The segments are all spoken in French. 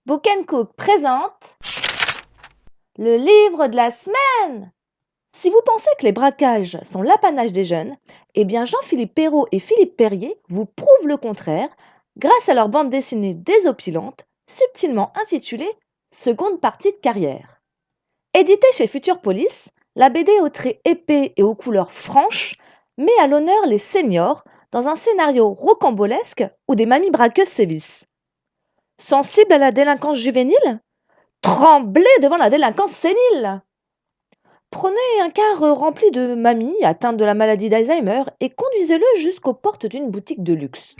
Book Cook présente le livre de la semaine. Si vous pensez que les braquages sont l'apanage des jeunes, eh bien Jean-Philippe Perrault et Philippe Perrier vous prouvent le contraire grâce à leur bande dessinée désopilante, subtilement intitulée Seconde partie de carrière. Éditée chez Future Police, la BD aux traits épais et aux couleurs franches met à l'honneur les seniors dans un scénario rocambolesque où des mamies braqueuses sévissent. Sensible à la délinquance juvénile? Tremblez devant la délinquance sénile! Prenez un car rempli de mamies atteintes de la maladie d'Alzheimer et conduisez-le jusqu'aux portes d'une boutique de luxe.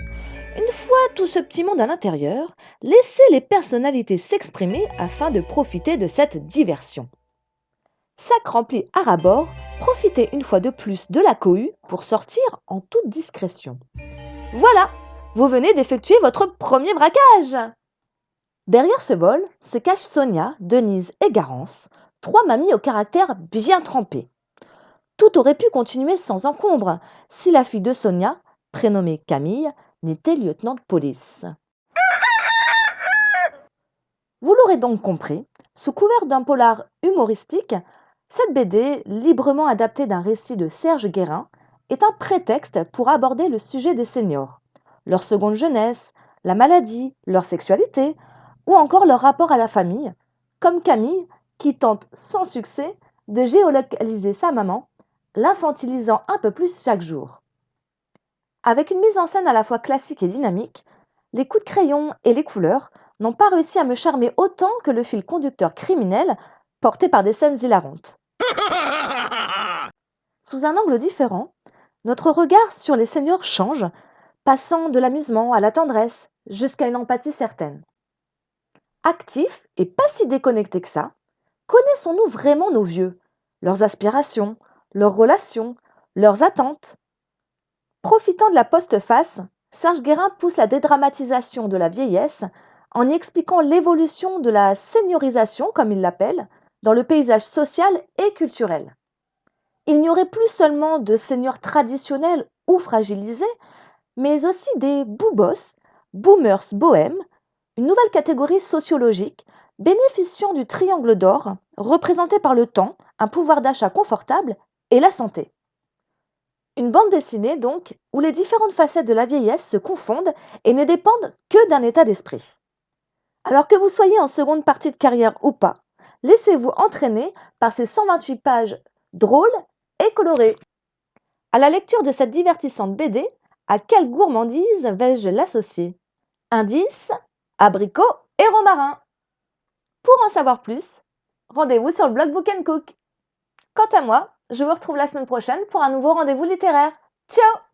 Une fois tout ce petit monde à l'intérieur, laissez les personnalités s'exprimer afin de profiter de cette diversion. Sac rempli à ras-bord, profitez une fois de plus de la cohue pour sortir en toute discrétion. Voilà, vous venez d'effectuer votre premier braquage! Derrière ce bol se cachent Sonia, Denise et Garance, trois mamies au caractère bien trempé. Tout aurait pu continuer sans encombre si la fille de Sonia, prénommée Camille, n'était lieutenant de police. Vous l'aurez donc compris, sous couvert d'un polar humoristique, cette BD, librement adaptée d'un récit de Serge Guérin, est un prétexte pour aborder le sujet des seniors, leur seconde jeunesse, la maladie, leur sexualité, ou encore leur rapport à la famille, comme Camille qui tente sans succès de géolocaliser sa maman, l'infantilisant un peu plus chaque jour. Avec une mise en scène à la fois classique et dynamique, les coups de crayon et les couleurs n'ont pas réussi à me charmer autant que le fil conducteur criminel porté par des scènes hilarantes. Sous un angle différent, notre regard sur les seniors change, passant de l'amusement à la tendresse jusqu'à une empathie certaine. Actifs et pas si déconnectés que ça, connaissons-nous vraiment nos vieux, leurs aspirations, leurs relations, leurs attentes? Profitant de la postface, Serge Guérin pousse la dédramatisation de la vieillesse en y expliquant l'évolution de la seniorisation, comme il l'appelle, dans le paysage social et culturel. Il n'y aurait plus seulement de seniors traditionnels ou fragilisés, mais aussi des boobos, boomers bohèmes, une nouvelle catégorie sociologique bénéficiant du triangle d'or, représenté par le temps, un pouvoir d'achat confortable et la santé. Une bande dessinée, donc, où les différentes facettes de la vieillesse se confondent et ne dépendent que d'un état d'esprit. Alors que vous soyez en seconde partie de carrière ou pas, laissez-vous entraîner par ces 128 pages drôles et colorées. À la lecture de cette divertissante BD, à quelle gourmandise vais-je l'associer? Indice, abricot et romarin. Pour en savoir plus, rendez-vous sur le blog Book Cook. Quant à moi, je vous retrouve la semaine prochaine pour un nouveau rendez-vous littéraire. Ciao!